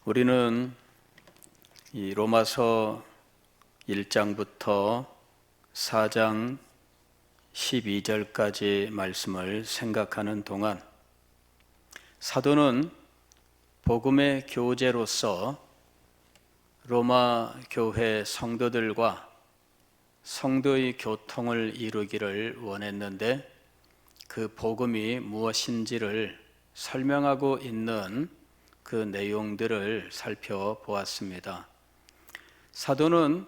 우리는 이 로마서 1장부터 4장 12절까지 말씀을 생각하는 동안 사도는 복음의 교제로서 로마 교회 성도들과 성도의 교통을 이루기를 원했는데 그 복음이 무엇인지를 설명하고 있는 그 내용들을 살펴보았습니다. 사도는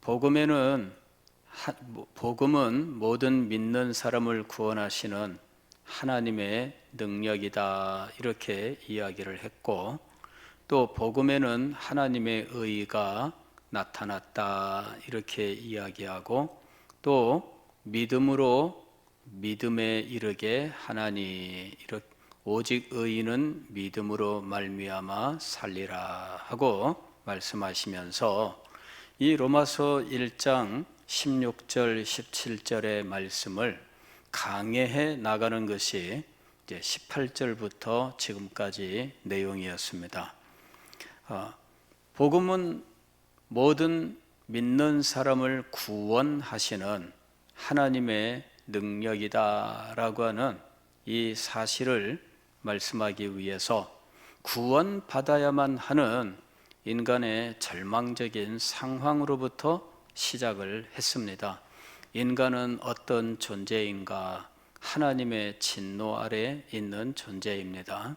복음은 모든 믿는 사람을 구원하시는 하나님의 능력이다 이렇게 이야기를 했고, 또 복음에는 하나님의 의가 나타났다 이렇게 이야기하고, 또 믿음으로 믿음에 이르게 하나니 오직 의인은 믿음으로 말미암아 살리라 하고 말씀하시면서 이 로마서 1장 16절 17절의 말씀을 강해해 나가는 것이 이제 18절부터 지금까지 내용이었습니다. 복음은 모든 믿는 사람을 구원하시는 하나님의 능력이다라고 하는 이 사실을 말씀하기 위해서 구원받아야만 하는 인간의 절망적인 상황으로부터 시작을 했습니다. 인간은 어떤 존재인가? 하나님의 진노 아래 있는 존재입니다.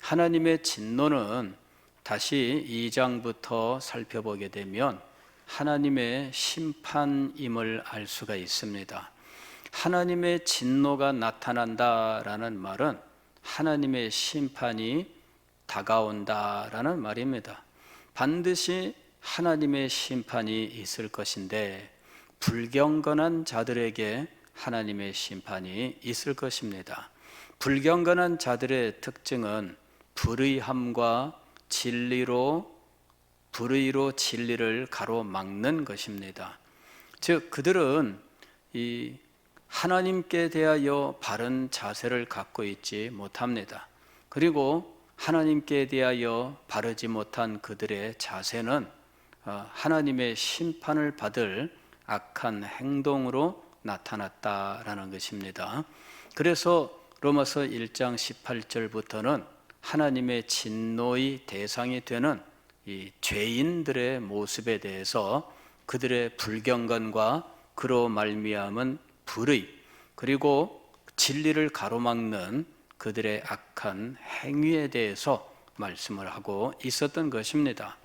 하나님의 진노는 다시 2장부터 살펴보게 되면 하나님의 심판임을 알 수가 있습니다. 하나님의 진노가 나타난다라는 말은 하나님의 심판이 다가온다라는 말입니다. 반드시 하나님의 심판이 있을 것인데 불경건한 자들에게 하나님의 심판이 있을 것입니다. 불경건한 자들의 특징은 불의함과 불의로 진리를 가로막는 것입니다. 즉 그들은 이 하나님께 대하여 바른 자세를 갖고 있지 못합니다. 그리고 하나님께 대하여 바르지 못한 그들의 자세는 하나님의 심판을 받을 악한 행동으로 나타났다라는 것입니다. 그래서 로마서 1장 18절부터는 하나님의 진노의 대상이 되는 이 죄인들의 모습에 대해서 그들의 불경건과 그로 말미암은 불의, 그리고 진리를 가로막는 그들의 악한 행위에 대해서 말씀을 하고 있었던 것입니다.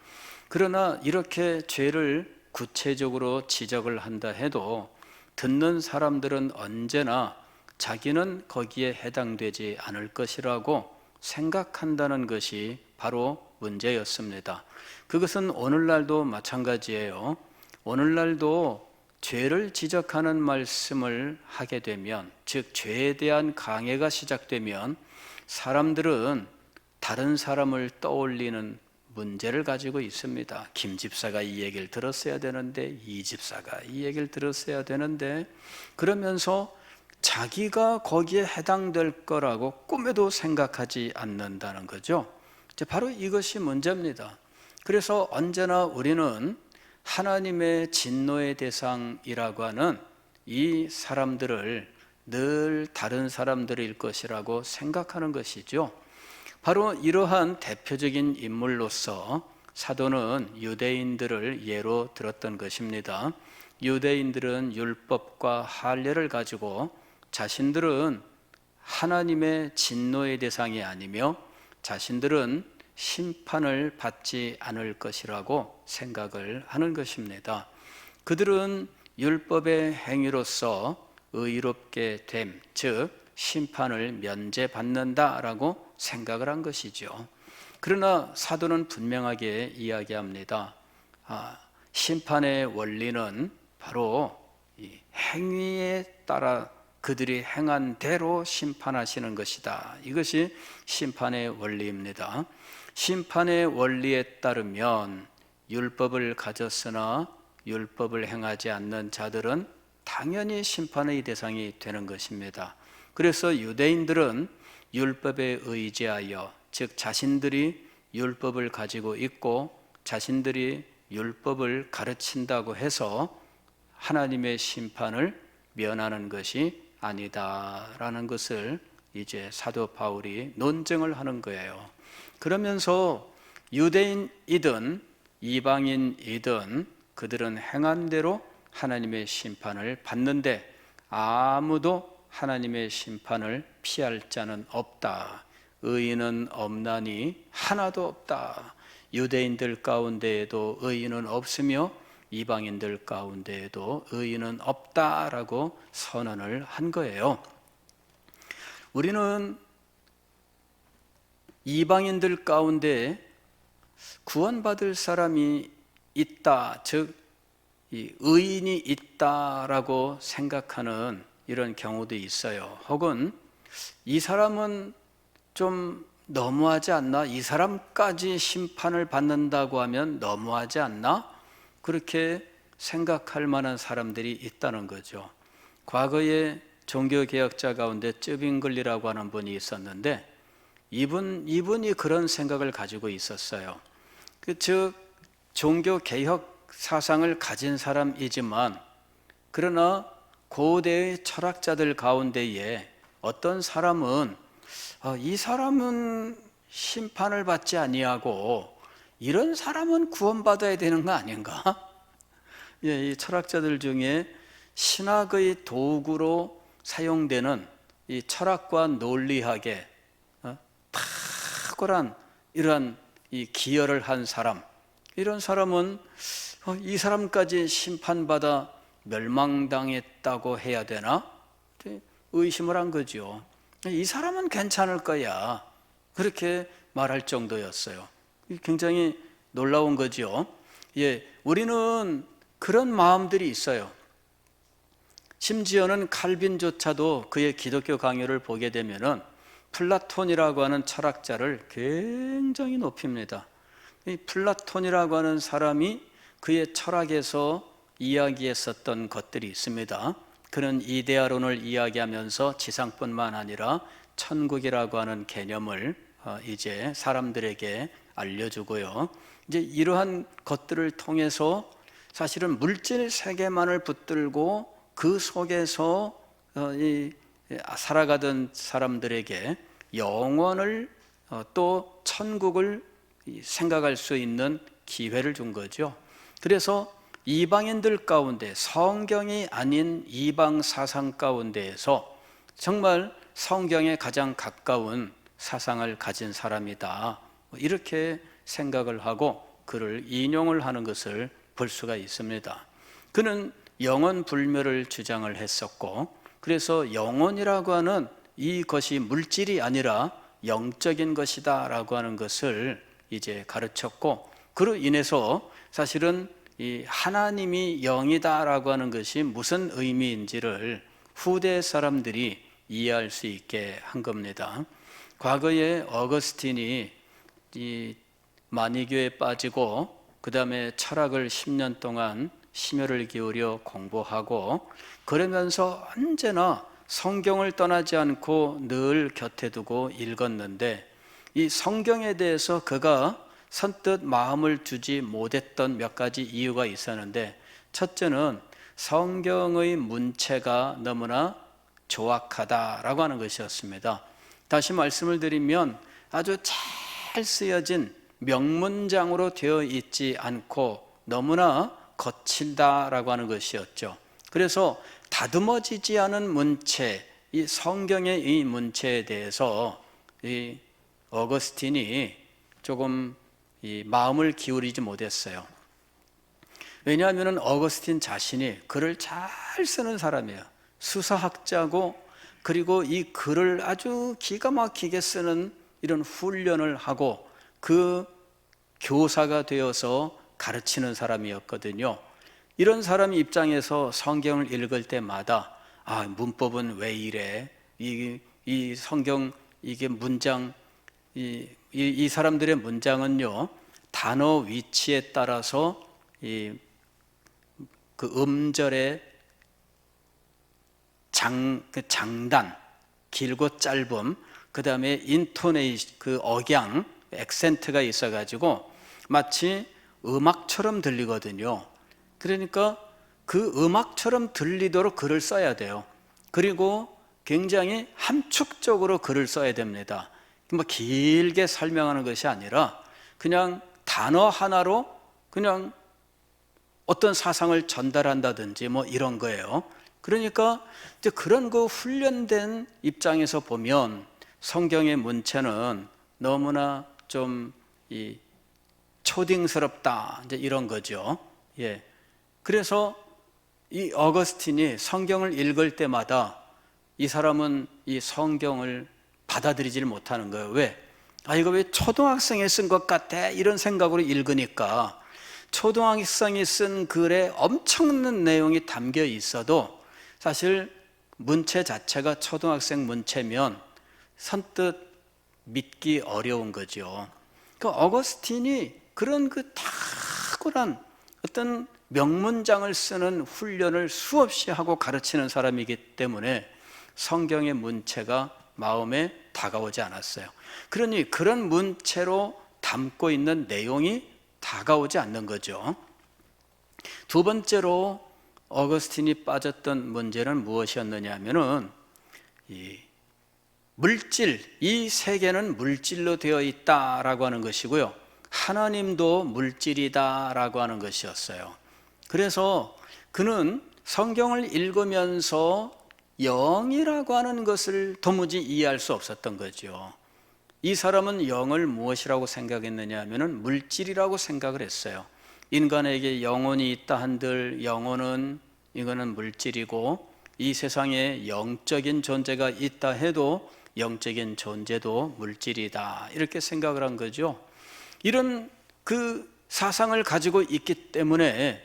그러나 이렇게 죄를 구체적으로 지적을 한다 해도 듣는 사람들은 언제나 자기는 거기에 해당되지 않을 것이라고 생각한다는 것이 바로 문제였습니다. 그것은 오늘날도 마찬가지예요. 오늘날도 죄를 지적하는 말씀을 하게 되면, 즉 죄에 대한 강해가 시작되면 사람들은 다른 사람을 떠올리는 문제를 가지고 있습니다. 김 집사가 이 얘기를 들었어야 되는데, 이 집사가 이 얘기를 들었어야 되는데, 그러면서 자기가 거기에 해당될 거라고 꿈에도 생각하지 않는다는 거죠. 바로 이것이 문제입니다. 그래서 언제나 우리는 하나님의 진노의 대상이라고 하는 이 사람들을 늘 다른 사람들일 것이라고 생각하는 것이죠. 바로 이러한 대표적인 인물로서 사도는 유대인들을 예로 들었던 것입니다. 유대인들은 율법과 할례를 가지고 자신들은 하나님의 진노의 대상이 아니며 자신들은 심판을 받지 않을 것이라고 생각을 하는 것입니다. 그들은 율법의 행위로서 의롭게 됨, 즉 심판을 면제받는다라고 생각을 한 것이죠. 그러나 사도는 분명하게 이야기합니다. 심판의 원리는 바로 이 행위에 따라 그들이 행한 대로 심판하시는 것이다. 이것이 심판의 원리입니다. 심판의 원리에 따르면 율법을 가졌으나 율법을 행하지 않는 자들은 당연히 심판의 대상이 되는 것입니다. 그래서 유대인들은 율법에 의지하여, 즉 자신들이 율법을 가지고 있고 자신들이 율법을 가르친다고 해서 하나님의 심판을 면하는 것이 아니다라는 것을 이제 사도 바울이 논증을 하는 거예요. 그러면서 유대인이든 이방인이든 그들은 행한 대로 하나님의 심판을 받는데 아무도 하나님의 심판을 피할 자는 없다. 의인은 없나니 하나도 없다. 유대인들 가운데에도 의인은 없으며 이방인들 가운데에도 의인은 없다라고 선언을 한 거예요. 우리는 이방인들 가운데 구원받을 사람이 있다, 즉 의인이 있다라고 생각하는 이런 경우도 있어요. 혹은 이 사람은 좀 너무하지 않나? 이 사람까지 심판을 받는다고 하면 너무하지 않나? 그렇게 생각할 만한 사람들이 있다는 거죠. 과거에 종교개혁자 가운데 쯔빙글리라고 하는 분이 있었는데 이분이 그런 생각을 가지고 있었어요. 즉 종교개혁 사상을 가진 사람이지만 그러나 고대의 철학자들 가운데에 어떤 사람은 이 사람은 심판을 받지 아니하고 이런 사람은 구원받아야 되는 거 아닌가? 이 철학자들 중에 신학의 도구로 사용되는 이 철학과 논리학에 탁월한 이러한 이 기여를 한 사람, 이런 사람은 이 사람까지 심판받아 멸망당했다고 해야 되나? 의심을 한 거죠. 이 사람은 괜찮을 거야. 그렇게 말할 정도였어요. 굉장히 놀라운 거죠. 우리는 그런 마음들이 있어요. 심지어는 칼빈조차도 그의 기독교 강요를 보게 되면은 플라톤이라고 하는 철학자를 굉장히 높입니다. 이 플라톤이라고 하는 사람이 그의 철학에서 이야기했었던 것들이 있습니다. 그는 이데아론을 이야기하면서 지상뿐만 아니라 천국이라고 하는 개념을 이제 사람들에게 알려주고요. 이제 이러한 것들을 통해서 사실은 물질 세계만을 붙들고 그 속에서 살아가던 사람들에게 영원을 또 천국을 생각할 수 있는 기회를 준 거죠. 그래서 이방인들 가운데 성경이 아닌 이방 사상 가운데에서 정말 성경에 가장 가까운 사상을 가진 사람이다, 이렇게 생각을 하고 그를 인용을 하는 것을 볼 수가 있습니다. 그는 영원 불멸을 주장을 했었고, 그래서 영혼이라고 하는 이것이 물질이 아니라 영적인 것이다 라고 하는 것을 이제 가르쳤고, 그로 인해서 사실은 이 하나님이 영이다 라고 하는 것이 무슨 의미인지를 후대 사람들이 이해할 수 있게 한 겁니다. 과거에 어거스틴이 이 마니교에 빠지고 그 다음에 철학을 10년 동안 심혈을 기울여 공부하고 그러면서 언제나 성경을 떠나지 않고 늘 곁에 두고 읽었는데, 이 성경에 대해서 그가 선뜻 마음을 두지 못했던 몇 가지 이유가 있었는데, 첫째는 성경의 문체가 너무나 조악하다라고 하는 것이었습니다. 다시 말씀을 드리면 아주 잘 쓰여진 명문장으로 되어 있지 않고 너무나 거칠다라고 하는 것이었죠. 그래서 다듬어지지 않은 문체, 이 성경의 이 문체에 대해서 이 어거스틴이 조금 이 마음을 기울이지 못했어요. 왜냐하면 어거스틴 자신이 글을 잘 쓰는 사람이에요. 수사학자고, 그리고 이 글을 아주 기가 막히게 쓰는 이런 훈련을 하고 그 교사가 되어서 가르치는 사람이었거든요. 이런 사람 입장에서 성경을 읽을 때마다 문법은 왜 이래? 이 성경 이게 문장 이 사람들의 문장은요, 단어 위치에 따라서 그 음절의 장단, 길고 짧음, 그 다음에 인토네이션, 그 억양, 액센트가 있어가지고 마치 음악처럼 들리거든요. 그러니까 그 음악처럼 들리도록 글을 써야 돼요. 그리고 굉장히 함축적으로 글을 써야 됩니다. 뭐 길게 설명하는 것이 아니라 그냥 단어 하나로 그냥 어떤 사상을 전달한다든지 뭐 이런 거예요. 그러니까 이제 그런 그 훈련된 입장에서 보면 성경의 문체는 너무나 좀 이 초딩스럽다 이제 이런 거죠. 예. 그래서 이 어거스틴이 성경을 읽을 때마다 이 사람은 이 성경을 받아들이질 못하는 거예요. 왜? 이거 왜 초등학생이 쓴 것 같아? 이런 생각으로 읽으니까 초등학생이 쓴 글에 엄청난 내용이 담겨 있어도 사실 문체 자체가 초등학생 문체면 선뜻 믿기 어려운 거죠. 그 어거스틴이 그런 그 탁월한 어떤 명문장을 쓰는 훈련을 수없이 하고 가르치는 사람이기 때문에 성경의 문체가 마음에 다가오지 않았어요. 그러니 그런 문체로 담고 있는 내용이 다가오지 않는 거죠. 두 번째로 어거스틴이 빠졌던 문제는 무엇이었느냐 하면은 이 물질, 이 세계는 물질로 되어 있다라고 하는 것이고요. 하나님도 물질이다라고 하는 것이었어요. 그래서 그는 성경을 읽으면서 영이라고 하는 것을 도무지 이해할 수 없었던 거죠. 이 사람은 영을 무엇이라고 생각했느냐 하면은 물질이라고 생각을 했어요. 인간에게 영혼이 있다 한들 영혼은 이거는 물질이고 이 세상에 영적인 존재가 있다 해도 영적인 존재도 물질이다 이렇게 생각을 한 거죠. 이런 그 사상을 가지고 있기 때문에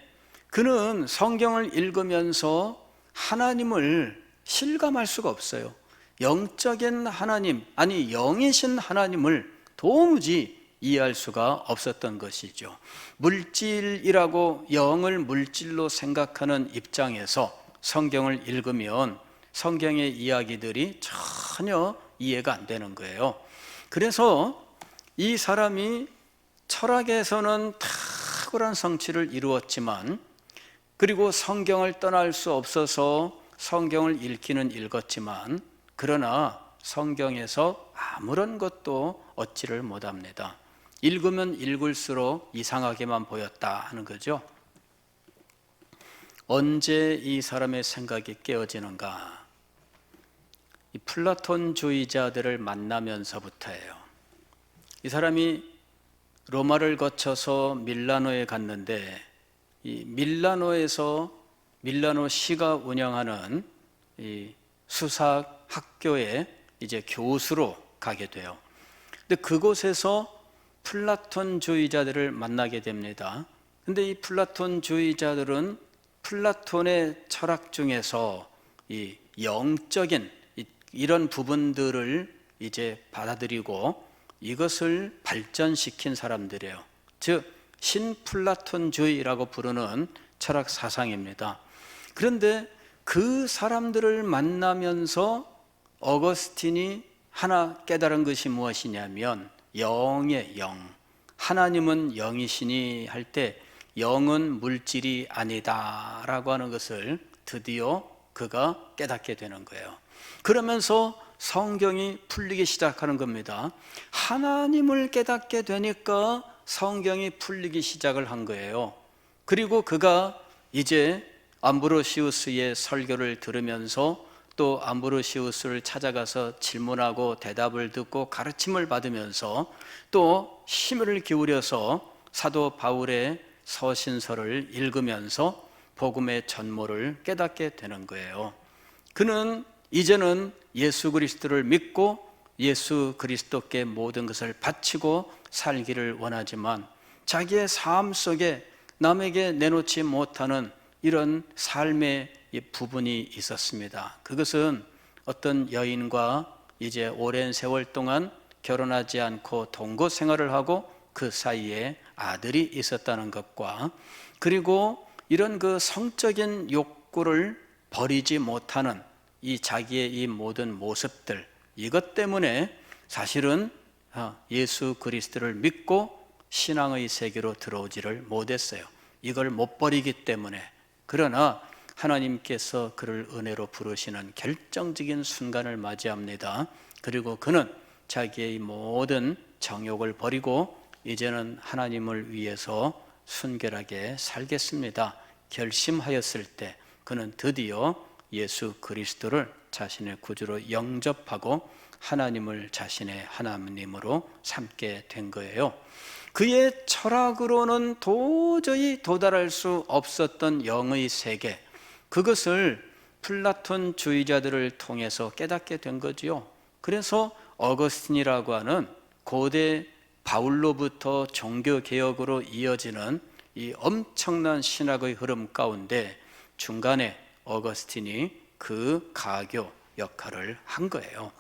그는 성경을 읽으면서 하나님을 실감할 수가 없어요. 영적인 하나님, 아니 영이신 하나님을 도무지 이해할 수가 없었던 것이죠. 물질이라고 영을 물질로 생각하는 입장에서 성경을 읽으면 성경의 이야기들이 전혀 이해가 안 되는 거예요. 그래서 이 사람이 철학에서는 탁월한 성취를 이루었지만 그리고 성경을 떠날 수 없어서 성경을 읽기는 읽었지만 그러나 성경에서 아무런 것도 얻지를 못합니다. 읽으면 읽을수록 이상하게만 보였다 하는 거죠. 언제 이 사람의 생각이 깨어지는가? 이 플라톤주의자들을 만나면서부터예요. 이 사람이 로마를 거쳐서 밀라노에 갔는데 이 밀라노에서 밀라노시가 운영하는 이 수학 학교에 이제 교수로 가게 돼요. 근데 그곳에서 플라톤주의자들을 만나게 됩니다. 근데 이 플라톤주의자들은 플라톤의 철학 중에서 이 영적인 이런 부분들을 이제 받아들이고 이것을 발전시킨 사람들이에요. 즉 신플라톤주의라고 부르는 철학 사상입니다. 그런데 그 사람들을 만나면서 어거스틴이 하나 깨달은 것이 무엇이냐면 영의 영, 하나님은 영이시니 할 때 영은 물질이 아니다라고 하는 것을 드디어 그가 깨닫게 되는 거예요. 그러면서 성경이 풀리기 시작하는 겁니다. 하나님을 깨닫게 되니까 성경이 풀리기 시작을 한 거예요. 그리고 그가 이제 암브로시우스의 설교를 들으면서 또 암브로시우스를 찾아가서 질문하고 대답을 듣고 가르침을 받으면서 또 힘을 기울여서 사도 바울의 서신서를 읽으면서 복음의 전모를 깨닫게 되는 거예요. 그는 이제는 예수 그리스도를 믿고 예수 그리스도께 모든 것을 바치고 살기를 원하지만 자기의 삶 속에 남에게 내놓지 못하는 이런 삶의 부분이 있었습니다. 그것은 어떤 여인과 이제 오랜 세월 동안 결혼하지 않고 동거 생활을 하고 그 사이에 아들이 있었다는 것과 그리고 이런 그 성적인 욕구를 버리지 못하는 이 자기의 이 모든 모습들, 이것 때문에 사실은 예수 그리스도를 믿고 신앙의 세계로 들어오지를 못했어요. 이걸 못 버리기 때문에. 그러나 하나님께서 그를 은혜로 부르시는 결정적인 순간을 맞이합니다. 그리고 그는 자기의 모든 정욕을 버리고 이제는 하나님을 위해서 순결하게 살겠습니다 결심하였을 때 그는 드디어 예수 그리스도를 자신의 구주로 영접하고 하나님을 자신의 하나님으로 삼게 된 거예요. 그의 철학으로는 도저히 도달할 수 없었던 영의 세계, 그것을 플라톤주의자들을 통해서 깨닫게 된 거지요. 그래서 어거스틴이라고 하는 고대 바울로부터 종교개혁으로 이어지는 이 엄청난 신학의 흐름 가운데 중간에 어거스틴이 그 가교 역할을 한 거예요.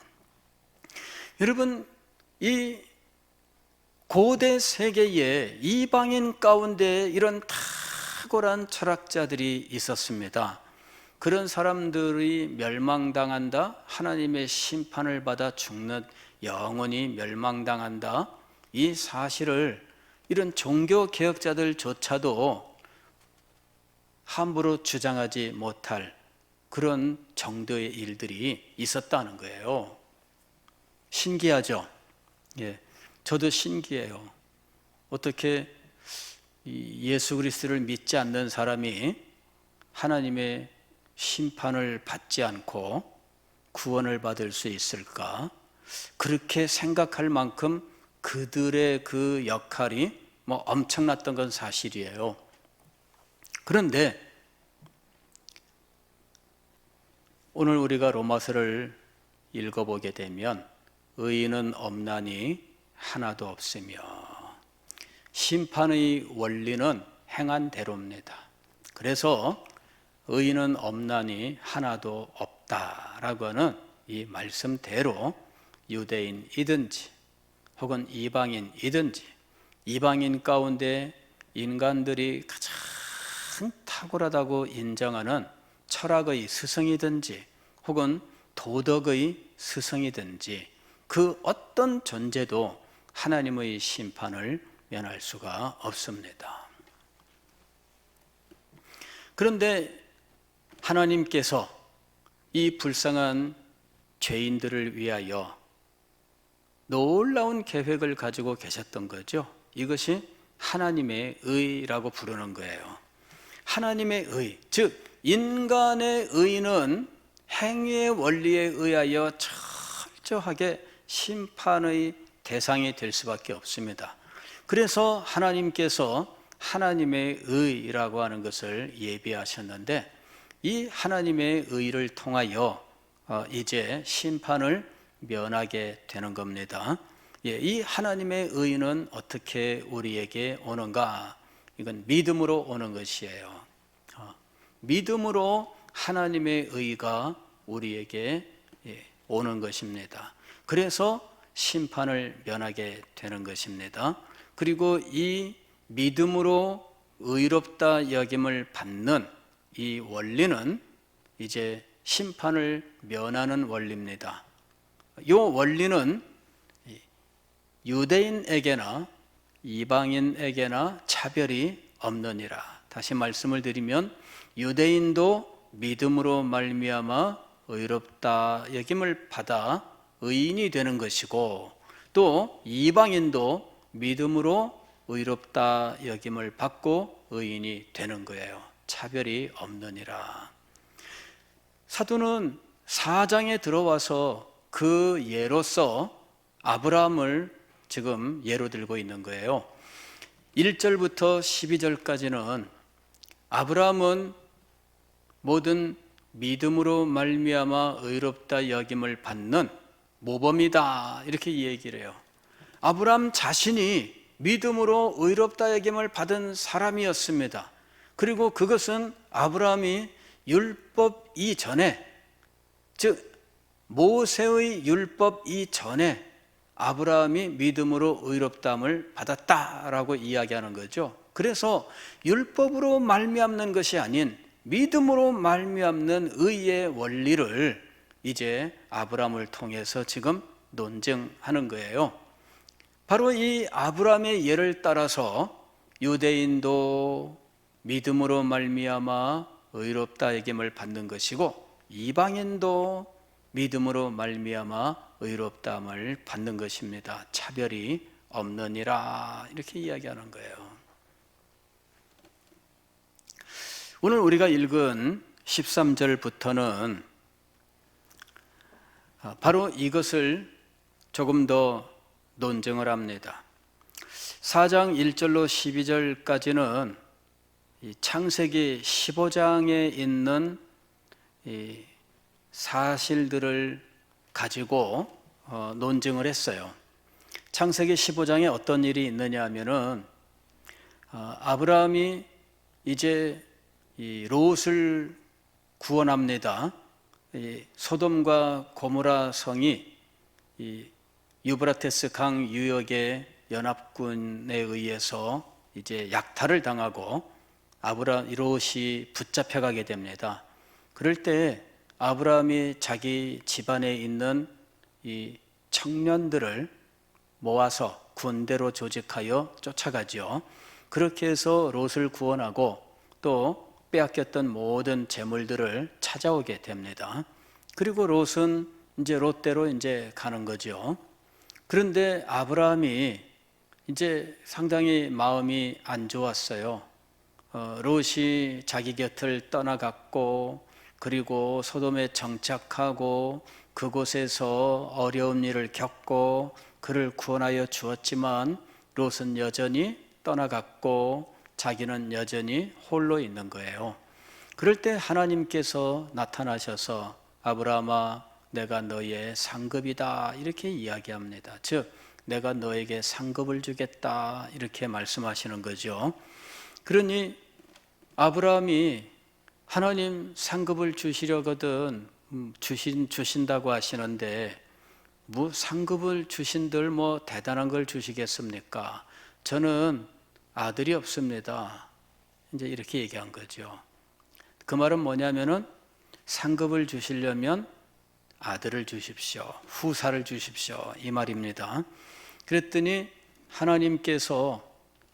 여러분, 이 고대 세계에 이방인 가운데 이런 탁월한 철학자들이 있었습니다. 그런 사람들이 멸망당한다, 하나님의 심판을 받아 죽는, 영원히 멸망당한다, 이 사실을 이런 종교개혁자들조차도 함부로 주장하지 못할 그런 정도의 일들이 있었다는 거예요. 신기하죠? 예, 저도 신기해요. 어떻게 예수 그리스도를 믿지 않는 사람이 하나님의 심판을 받지 않고 구원을 받을 수 있을까? 그렇게 생각할 만큼 그들의 그 역할이 엄청났던 건 사실이에요. 그런데 오늘 우리가 로마서를 읽어보게 되면 의인은 없나니 하나도 없으며 심판의 원리는 행한 대로입니다. 그래서 의인은 없나니 하나도 없다라고 하는 이 말씀대로 유대인이든지 혹은 이방인이든지 이방인 가운데 인간들이 가장 탁월하다고 인정하는 철학의 스승이든지 혹은 도덕의 스승이든지 그 어떤 존재도 하나님의 심판을 면할 수가 없습니다. 그런데 하나님께서 이 불쌍한 죄인들을 위하여 놀라운 계획을 가지고 계셨던 거죠. 이것이 하나님의 의라고 부르는 거예요. 하나님의 의, 즉 인간의 의는 행위의 원리에 의하여 철저하게 심판의 대상이 될 수밖에 없습니다. 그래서 하나님께서 하나님의 의라고 하는 것을 예비하셨는데 이 하나님의 의를 통하여 이제 심판을 면하게 되는 겁니다. 이 하나님의 의는 어떻게 우리에게 오는가? 이건 믿음으로 오는 것이에요. 믿음으로 하나님의 의가 우리에게 오는 것입니다. 그래서 심판을 면하게 되는 것입니다. 그리고 이 믿음으로 의롭다 여김을 받는 이 원리는 이제 심판을 면하는 원리입니다. 이 원리는 유대인에게나 이방인에게나 차별이 없느니라. 다시 말씀을 드리면 유대인도 믿음으로 말미암아 의롭다 여김을 받아 의인이 되는 것이고 또 이방인도 믿음으로 의롭다 여김을 받고 의인이 되는 거예요. 차별이 없느니라. 사도는 4장에 들어와서 그 예로서 아브라함을 지금 예로 들고 있는 거예요. 1절부터 12절까지는 아브라함은 모든 믿음으로 말미암아 의롭다 여김을 받는 모범이다 이렇게 얘기를 해요. 아브라함 자신이 믿음으로 의롭다 여김을 받은 사람이었습니다. 그리고 그것은 아브라함이 율법 이전에, 즉 모세의 율법 이전에 아브라함이 믿음으로 의롭다함을 받았다라고 이야기하는 거죠. 그래서 율법으로 말미암는 것이 아닌 믿음으로 말미암는 의의 원리를 이제 아브라함을 통해서 지금 논증하는 거예요. 바로 이 아브라함의 예를 따라서 유대인도 믿음으로 말미암아 의롭다 여김을 받는 것이고 이방인도 믿음으로 말미암아 의롭다함을 받는 것입니다. 차별이 없느니라 이렇게 이야기하는 거예요. 오늘 우리가 읽은 13절부터는 바로 이것을 조금 더 논증을 합니다. 4장 1절로 12절까지는 창세기 15장에 있는 이 사실들을 가지고 논증을 했어요. 창세기 15장에 어떤 일이 있느냐 하면은 아브라함이 이제 이 롯을 구원합니다. 이 소돔과 고모라 성이 이 유브라테스 강 유역의 연합군에 의해서 이제 약탈을 당하고 롯이 붙잡혀가게 됩니다. 그럴 때 아브라함이 자기 집안에 있는 이 청년들을 모아서 군대로 조직하여 쫓아가죠. 그렇게 해서 롯을 구원하고 또 빼앗겼던 모든 재물들을 찾아오게 됩니다. 그리고 롯은 이제 롯대로 이제 가는 거죠. 그런데 아브라함이 이제 상당히 마음이 안 좋았어요. 롯이 자기 곁을 떠나갔고 그리고 소돔에 정착하고 그곳에서 어려운 일을 겪고 그를 구원하여 주었지만 롯은 여전히 떠나갔고 자기는 여전히 홀로 있는 거예요. 그럴 때 하나님께서 나타나셔서 아브라함아 내가 너의 상급이다 이렇게 이야기합니다. 즉 내가 너에게 상급을 주겠다 이렇게 말씀하시는 거죠. 그러니 아브라함이 하나님 상급을 주시려거든 주신다고 하시는데 뭐 상급을 주신들 뭐 대단한 걸 주시겠습니까? 저는 아들이 없습니다. 이제 이렇게 얘기한 거죠. 그 말은 뭐냐면은 상급을 주시려면 아들을 주십시오. 후사를 주십시오. 이 말입니다. 그랬더니 하나님께서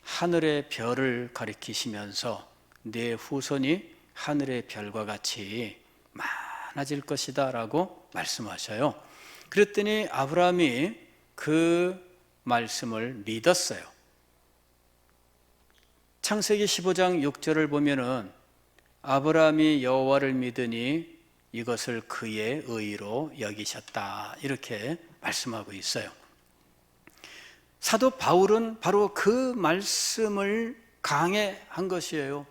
하늘의 별을 가리키시면서 내 후손이 하늘의 별과 같이 많아질 것이다 라고 말씀하셔요. 그랬더니 아브라함이 그 말씀을 믿었어요. 창세기 15장 6절을 보면은 아브라함이 여호와를 믿으니 이것을 그의 의로 여기셨다 이렇게 말씀하고 있어요. 사도 바울은 바로 그 말씀을 강해한 것이에요.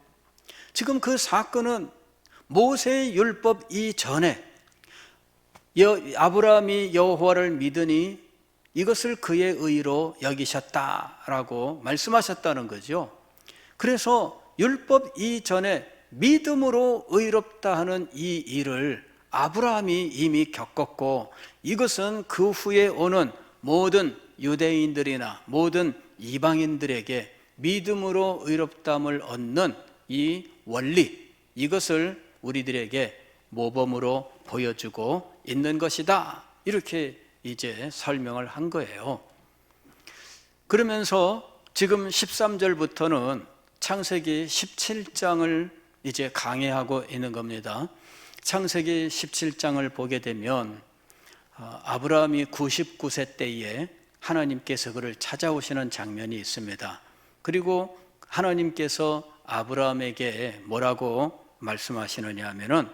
지금 그 사건은 모세의 율법 이전에 아브라함이 여호와를 믿으니 이것을 그의 의로 여기셨다라고 말씀하셨다는 거죠. 그래서 율법 이전에 믿음으로 의롭다 하는 이 일을 아브라함이 이미 겪었고 이것은 그 후에 오는 모든 유대인들이나 모든 이방인들에게 믿음으로 의롭다함을 얻는 이 원리 이것을 우리들에게 모범으로 보여주고 있는 것이다 이렇게 이제 설명을 한 거예요. 그러면서 지금 13절부터는 창세기 17장을 이제 강해하고 있는 겁니다. 창세기 17장을 보게 되면 아브라함이 99세 때에 하나님께서 그를 찾아오시는 장면이 있습니다. 그리고 하나님께서 아브라함에게 뭐라고 말씀하시느냐 하면은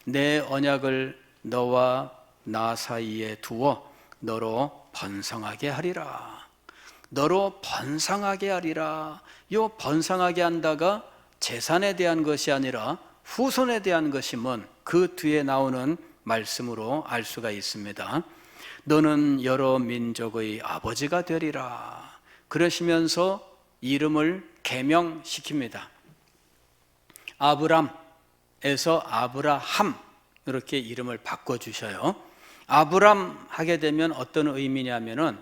내 언약을 너와 나 사이에 두어 너로 번성하게 하리라. 너로 번성하게 하리라. 이 번성하게 한다가 재산에 대한 것이 아니라 후손에 대한 것임은 그 뒤에 나오는 말씀으로 알 수가 있습니다. 너는 여러 민족의 아버지가 되리라. 그러시면서 이름을 개명시킵니다. 아브람에서 아브라함 이렇게 이름을 바꿔주셔요. 아브람 하게 되면 어떤 의미냐면은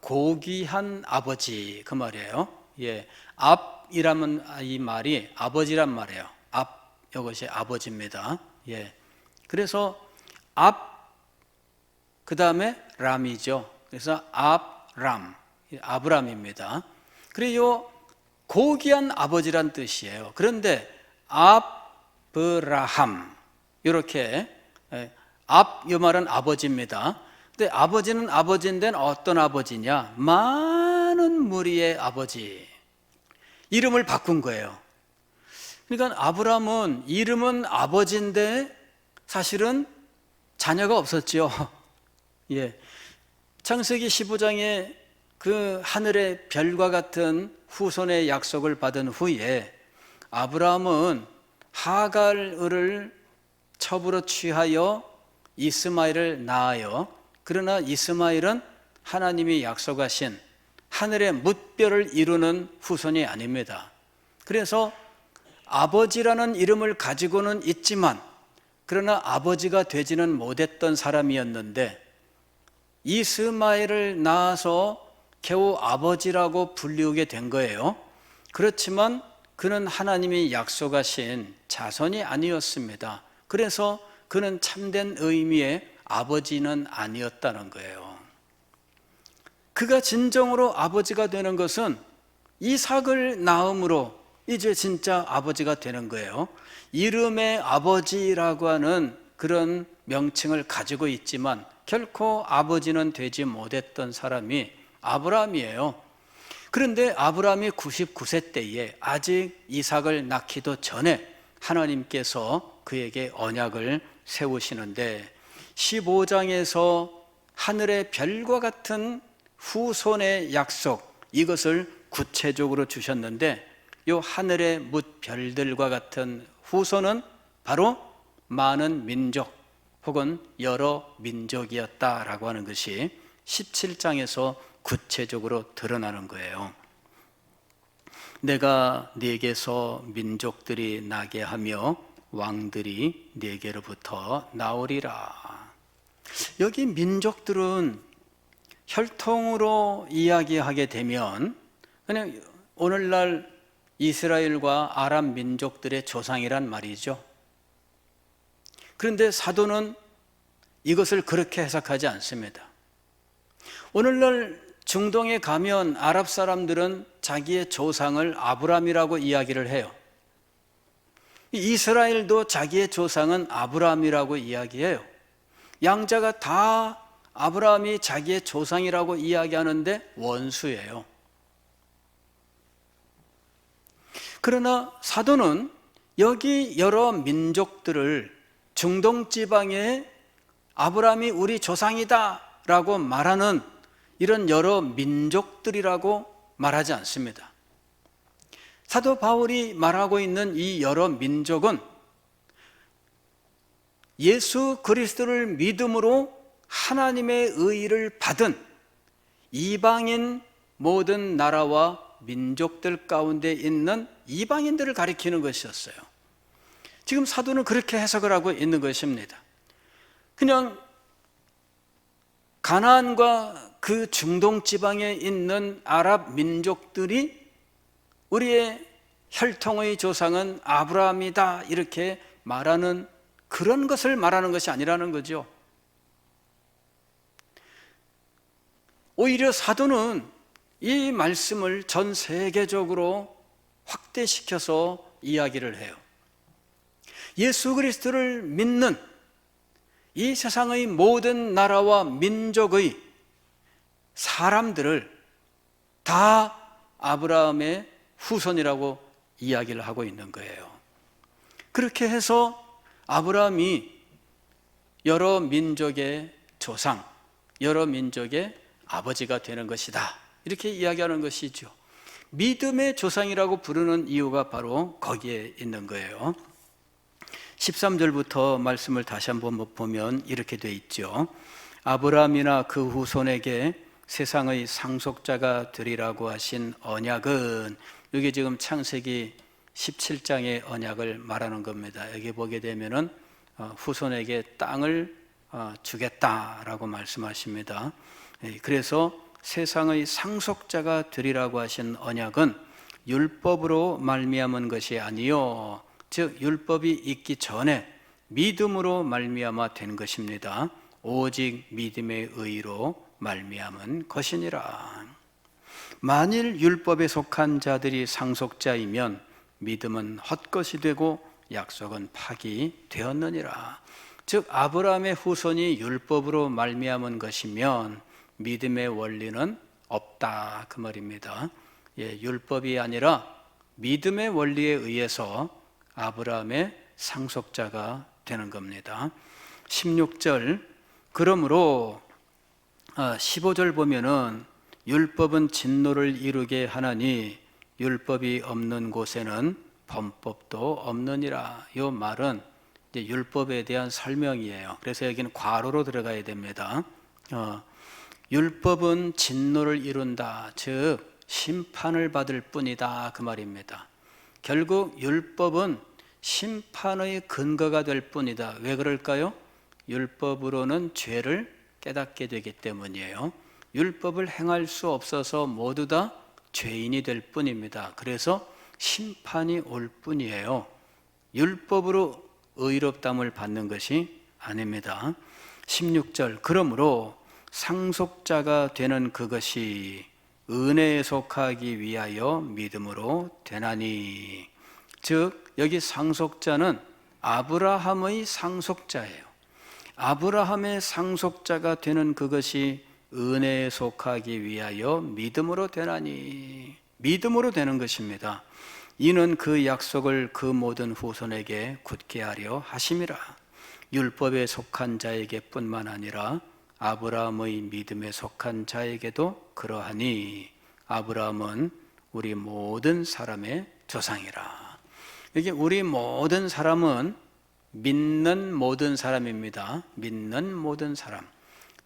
고귀한 아버지 그 말이에요. 예, 압이라는 이 말이 아버지란 말이에요. 압 이것이 아버지입니다. 예, 그래서 압 그 다음에 람이죠. 그래서 압람 아브라함입니다. 그리고 고귀한 아버지란 뜻이에요. 그런데 아브라함 이렇게 이 말은 아버지입니다. 근데 아버지는 아버지인데 어떤 아버지냐? 많은 무리의 아버지. 이름을 바꾼 거예요. 그러니까 아브라함은 이름은 아버지인데 사실은 자녀가 없었죠. 예. 창세기 15장에 그 하늘의 별과 같은 후손의 약속을 받은 후에 아브라함은 하갈을 첩으로 취하여 이스마엘을 낳아요. 그러나 이스마엘은 하나님이 약속하신 하늘의 뭇별을 이루는 후손이 아닙니다. 그래서 아버지라는 이름을 가지고는 있지만 그러나 아버지가 되지는 못했던 사람이었는데 이스마엘을 낳아서 겨우 아버지라고 불리우게 된 거예요. 그렇지만 그는 하나님이 약속하신 자손이 아니었습니다. 그래서 그는 참된 의미의 아버지는 아니었다는 거예요. 그가 진정으로 아버지가 되는 것은 이삭을 낳음으로 이제 진짜 아버지가 되는 거예요. 이름의 아버지라고 하는 그런 명칭을 가지고 있지만 결코 아버지는 되지 못했던 사람이 아브라함이에요. 그런데 아브라함이 99세 때에 아직 이삭을 낳기도 전에 하나님께서 그에게 언약을 세우시는데 15장에서 하늘의 별과 같은 후손의 약속, 이것을 구체적으로 주셨는데 이 하늘의 뭇별들과 같은 후손은 바로 많은 민족 혹은 여러 민족이었다라고 하는 것이 17장에서 구체적으로 드러나는 거예요. 내가 네게서 민족들이 나게 하며 왕들이 네게로부터 나오리라. 여기 민족들은 혈통으로 이야기하게 되면 그냥 오늘날 이스라엘과 아랍 민족들의 조상이란 말이죠. 그런데 사도는 이것을 그렇게 해석하지 않습니다. 오늘날 중동에 가면 아랍 사람들은 자기의 조상을 아브람이라고 이야기를 해요. 이스라엘도 자기의 조상은 아브람이라고 이야기해요. 양자가 다 아브라함이 자기의 조상이라고 이야기하는데 원수예요. 그러나 사도는 여기 여러 민족들을 중동 지방에 아브라함이 우리 조상이다 라고 말하는 이런 여러 민족들이라고 말하지 않습니다. 사도 바울이 말하고 있는 이 여러 민족은 예수 그리스도를 믿음으로 하나님의 의를 받은 이방인 모든 나라와 민족들 가운데 있는 이방인들을 가리키는 것이었어요. 지금 사도는 그렇게 해석을 하고 있는 것입니다. 그냥 가나안과 그 중동 지방에 있는 아랍 민족들이 우리의 혈통의 조상은 아브라함이다 이렇게 말하는 그런 것을 말하는 것이 아니라는 거죠. 오히려 사도는 이 말씀을 전 세계적으로 확대시켜서 이야기를 해요. 예수 그리스도를 믿는 이 세상의 모든 나라와 민족의 사람들을 다 아브라함의 후손이라고 이야기를 하고 있는 거예요. 그렇게 해서 아브라함이 여러 민족의 조상, 여러 민족의 아버지가 되는 것이다 이렇게 이야기하는 것이죠. 믿음의 조상이라고 부르는 이유가 바로 거기에 있는 거예요. 13절부터 말씀을 다시 한번 보면 이렇게 돼 있죠. 아브라함이나 그 후손에게 세상의 상속자가 되리라고 하신 언약은, 이게 지금 창세기 17장의 언약을 말하는 겁니다. 여기 보게 되면은 후손에게 땅을 주겠다라고 말씀하십니다. 그래서 세상의 상속자가 되리라고 하신 언약은 율법으로 말미암은 것이 아니요, 즉 율법이 있기 전에 믿음으로 말미암아 된 것입니다. 오직 믿음의 의로 말미암은 것이니라. 만일 율법에 속한 자들이 상속자이면 믿음은 헛것이 되고 약속은 파기되었느니라. 즉 아브라함의 후손이 율법으로 말미암은 것이면 믿음의 원리는 없다 그 말입니다. 율법이 아니라 믿음의 원리에 의해서 아브라함의 상속자가 되는 겁니다. 16절 그러므로 15절 보면은 율법은 진노를 이루게 하나니 율법이 없는 곳에는 범법도 없느니라. 이 말은 이제 율법에 대한 설명이에요. 그래서 여기는 괄호로 들어가야 됩니다. 율법은 진노를 이룬다, 즉 심판을 받을 뿐이다 그 말입니다. 결국 율법은 심판의 근거가 될 뿐이다. 왜 그럴까요? 율법으로는 죄를 깨닫게 되기 때문이에요. 율법을 행할 수 없어서 모두 다 죄인이 될 뿐입니다. 그래서 심판이 올 뿐이에요. 율법으로 의롭담을 받는 것이 아닙니다. 16절 그러므로 상속자가 되는 그것이 은혜에 속하기 위하여 믿음으로 되나니. 즉 여기 상속자는 아브라함의 상속자예요. 아브라함의 상속자가 되는 그것이 은혜에 속하기 위하여 믿음으로 되나니. 믿음으로 되는 것입니다. 이는 그 약속을 그 모든 후손에게 굳게 하려 하심이라. 율법에 속한 자에게 뿐만 아니라 아브라함의 믿음에 속한 자에게도 그러하니 아브라함은 우리 모든 사람의 조상이라. 여기 우리 모든 사람은 믿는 모든 사람입니다. 믿는 모든 사람,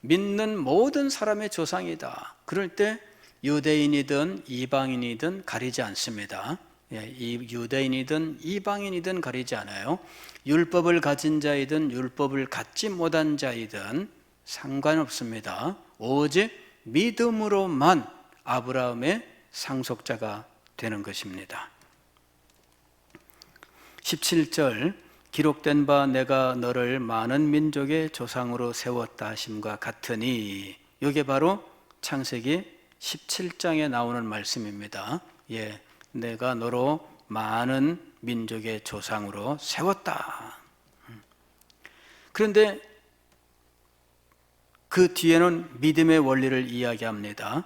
믿는 모든 사람의 조상이다. 그럴 때 유대인이든 이방인이든 가리지 않습니다. 유대인이든 이방인이든 가리지 않아요. 율법을 가진 자이든 율법을 갖지 못한 자이든 상관없습니다. 오직 믿음으로만 아브라함의 상속자가 되는 것입니다. 17절 기록된 바 내가 너를 많은 민족의 조상으로 세웠다 하심과 같으니. 이게 바로 창세기 17장에 나오는 말씀입니다. 내가 너로 많은 민족의 조상으로 세웠다. 그런데 그 뒤에는 믿음의 원리를 이야기합니다.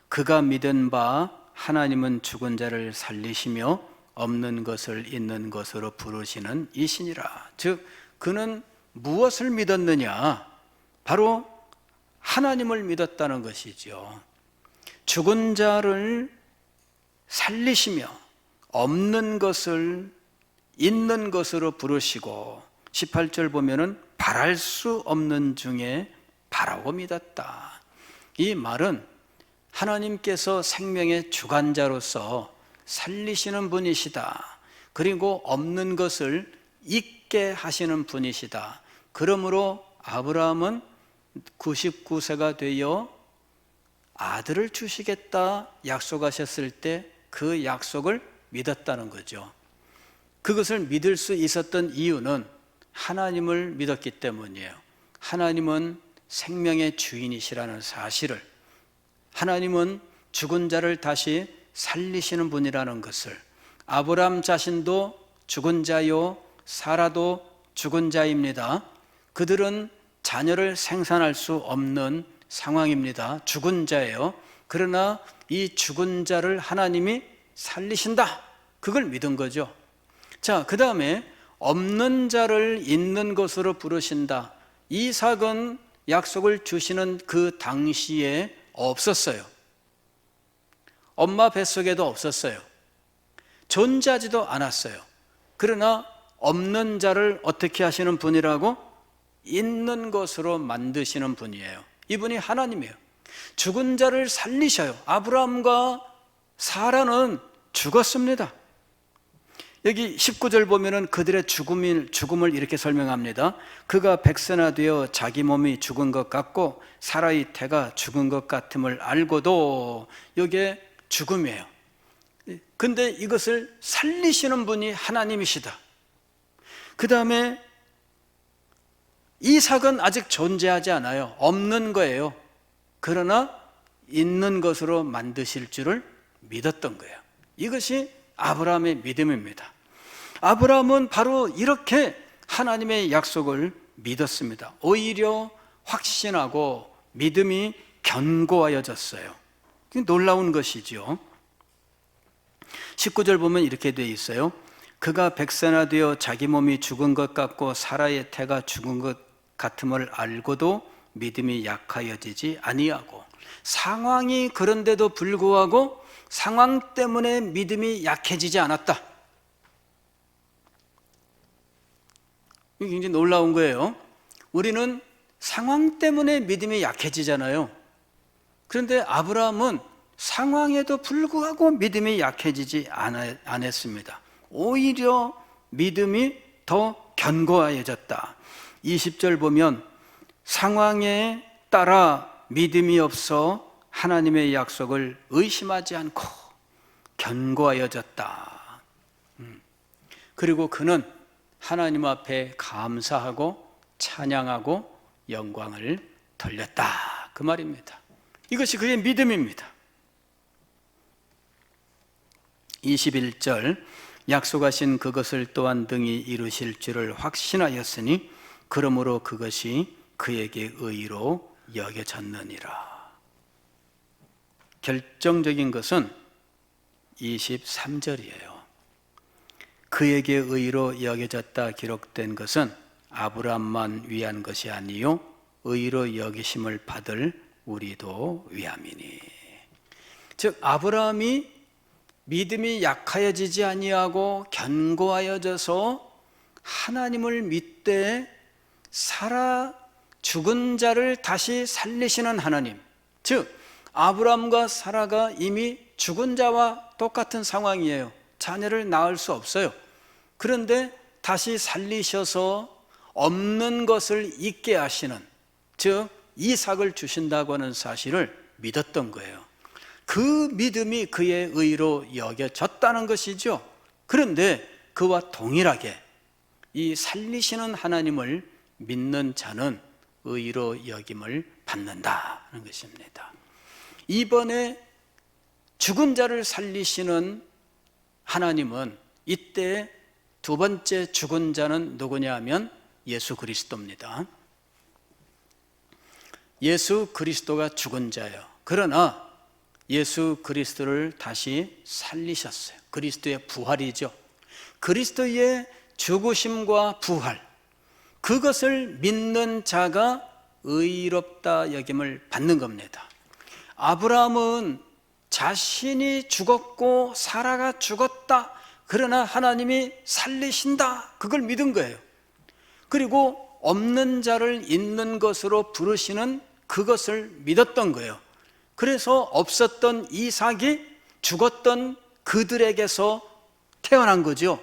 그가 믿은 바 하나님은 죽은 자를 살리시며 없는 것을 있는 것으로 부르시는 이시니라. 즉 그는 무엇을 믿었느냐? 바로 하나님을 믿었다는 것이죠. 죽은 자를 살리시며 없는 것을 있는 것으로 부르시고 18절 보면은 바랄 수 없는 중에 바라고 믿었다. 이 말은 하나님께서 생명의 주관자로서 살리시는 분이시다. 그리고 없는 것을 있게 하시는 분이시다. 그러므로 아브라함은 99세가 되어 아들을 주시겠다 약속하셨을 때 그 약속을 믿었다는 거죠. 그것을 믿을 수 있었던 이유는 하나님을 믿었기 때문이에요. 하나님은 생명의 주인이시라는 사실을, 하나님은 죽은 자를 다시 살리시는 분이라는 것을, 아브라함 자신도 죽은 자요 사라도 죽은 자입니다. 그들은 자녀를 생산할 수 없는 상황입니다. 죽은 자예요. 그러나 이 죽은 자를 하나님이 살리신다. 그걸 믿은 거죠. 자, 그 다음에 없는 자를 있는 것으로 부르신다. 이삭은 약속을 주시는 그 당시에 없었어요. 엄마 뱃속에도 없었어요. 존재하지도 않았어요. 그러나 없는 자를 어떻게 하시는 분이라고? 있는 것으로 만드시는 분이에요. 이분이 하나님이에요. 죽은 자를 살리셔요. 아브라함과 사라는 죽었습니다. 여기 19절 보면은 그들의 죽음을 이렇게 설명합니다. 그가 백세나 되어 자기 몸이 죽은 것 같고 사라의 태가 죽은 것 같음을 알고도, 이게 죽음이에요. 근데 이것을 살리시는 분이 하나님이시다. 그 다음에 이삭은 아직 존재하지 않아요. 없는 거예요. 그러나 있는 것으로 만드실 줄을 믿었던 거예요. 이것이 아브라함의 믿음입니다. 아브라함은 바로 이렇게 하나님의 약속을 믿었습니다. 오히려 확신하고 믿음이 견고하여졌어요. 놀라운 것이죠. 19절 보면 이렇게 되어 있어요. 그가 백세나 되어 자기 몸이 죽은 것 같고 사라의 태가 죽은 것 같음을 알고도 믿음이 약하여지지 아니하고, 상황이 그런데도 불구하고 상황 때문에 믿음이 약해지지 않았다. 이게 굉장히 놀라운 거예요. 우리는 상황 때문에 믿음이 약해지잖아요. 그런데 아브라함은 상황에도 불구하고 믿음이 약해지지 않았습니다. 오히려 믿음이 더 견고해졌다. 20절 보면 상황에 따라 믿음이 없어 하나님의 약속을 의심하지 않고 견고해졌다. 그리고 그는 하나님 앞에 감사하고 찬양하고 영광을 돌렸다. 그 말입니다. 이것이 그의 믿음입니다. 21절 약속하신 그것을 또한 등이 이루실 줄을 확신하였으니 그러므로 그것이 그에게 의로 여겨졌느니라. 결정적인 것은 23절이에요. 그에게 의로 여겨졌다 기록된 것은 아브라함만 위한 것이 아니요 의로 여기심을 받을 우리도 위함이니. 즉 아브라함이 믿음이 약하여지지 아니하고 견고하여져서 하나님을 믿되 살아 죽은 자를 다시 살리시는 하나님, 즉 아브라함과 사라가 이미 죽은 자와 똑같은 상황이에요. 자녀를 낳을 수 없어요. 그런데 다시 살리셔서 없는 것을 있게 하시는, 즉 이삭을 주신다고 하는 사실을 믿었던 거예요. 그 믿음이 그의 의로 여겨졌다는 것이죠. 그런데 그와 동일하게 이 살리시는 하나님을 믿는 자는 의로 여김을 받는다는 것입니다. 이번에 죽은 자를 살리시는 하나님은 이때 두 번째 죽은 자는 누구냐 하면 예수 그리스도입니다. 예수 그리스도가 죽은 자예요. 그러나 예수 그리스도를 다시 살리셨어요. 그리스도의 부활이죠. 그리스도의 죽으심과 부활, 그것을 믿는 자가 의롭다 여김을 받는 겁니다. 아브라함은 자신이 죽었고 사라가 죽었다, 그러나 하나님이 살리신다, 그걸 믿은 거예요. 그리고 없는 자를 있는 것으로 부르시는 그것을 믿었던 거예요. 그래서 없었던 이삭이 죽었던 그들에게서 태어난 거죠.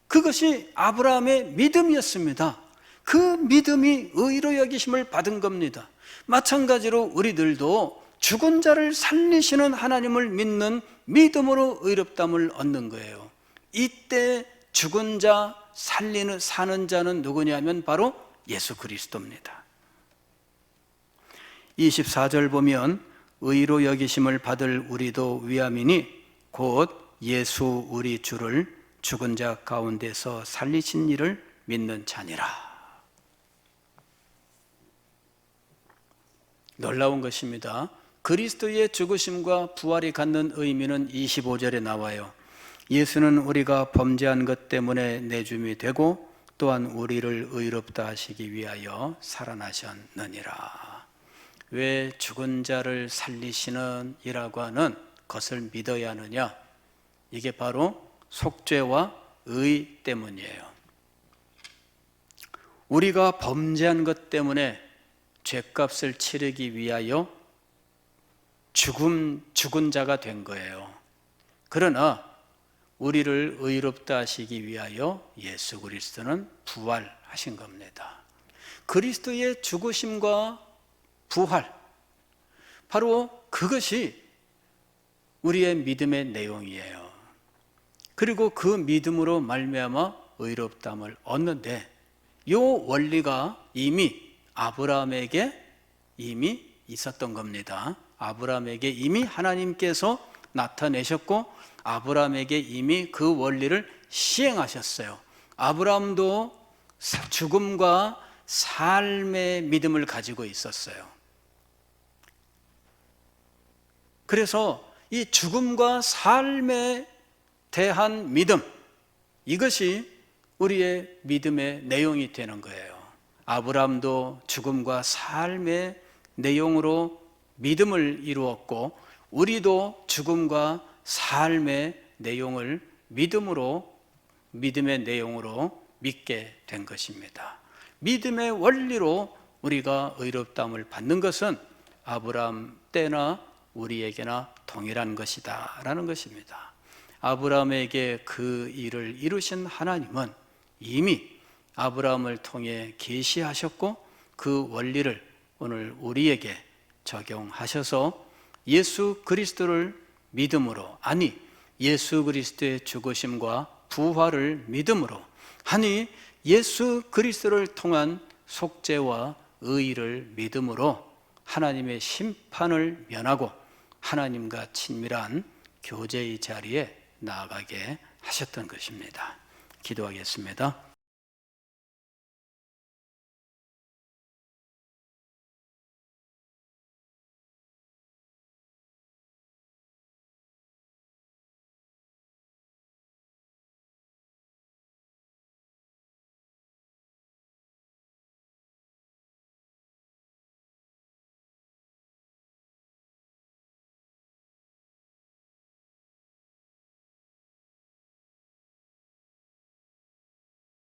그것이 아브라함의 믿음이었습니다. 그 믿음이 의로 여기심을 받은 겁니다. 마찬가지로 우리들도 죽은 자를 살리시는 하나님을 믿는 믿음으로 의롭다함을 얻는 거예요. 이때 죽은 자 사는 자는 누구냐면 바로 예수 그리스도입니다. 24절 보면 의로 여기심을 받을 우리도 위함이니 곧 예수 우리 주를 죽은 자 가운데서 살리신 이를 믿는 자니라. 놀라운 것입니다. 그리스도의 죽으심과 부활이 갖는 의미는 25절에 나와요. 예수는 우리가 범죄한 것 때문에 내줌이 되고 또한 우리를 의롭다 하시기 위하여 살아나셨느니라. 왜 죽은 자를 살리시는 이라고 하는 것을 믿어야 하느냐? 이게 바로 속죄와 의 때문이에요. 우리가 범죄한 것 때문에 죄값을 치르기 위하여 죽은 자가 된 거예요. 그러나 우리를 의롭다 하시기 위하여 예수 그리스도는 부활하신 겁니다. 그리스도의 죽으심과 부활, 바로 그것이 우리의 믿음의 내용이에요. 그리고 그 믿음으로 말미암아 의롭다함을 얻는데, 이 원리가 이미 아브라함에게 이미 있었던 겁니다. 아브라함에게 이미 하나님께서 나타내셨고 아브라함에게 이미 그 원리를 시행하셨어요. 아브라함도 죽음과 삶의 믿음을 가지고 있었어요. 그래서 이 죽음과 삶에 대한 믿음, 이것이 우리의 믿음의 내용이 되는 거예요. 아브라함도 죽음과 삶의 내용으로 믿음을 이루었고 우리도 죽음과 삶의 내용을 믿음의 내용으로 믿게 된 것입니다. 믿음의 원리로 우리가 의롭다함을 받는 것은 아브라함 때나 우리에게나 동일한 것이다 라는 것입니다. 아브라함에게 그 일을 이루신 하나님은 이미 아브라함을 통해 계시하셨고 그 원리를 오늘 우리에게 적용하셔서 예수 그리스도를 믿음으로, 아니 예수 그리스도의 죽으심과 부활을 믿음으로, 아니 예수 그리스도를 통한 속죄와 의를 믿음으로 하나님의 심판을 면하고 하나님과 친밀한 교제의 자리에 나아가게 하셨던 것입니다. 기도하겠습니다.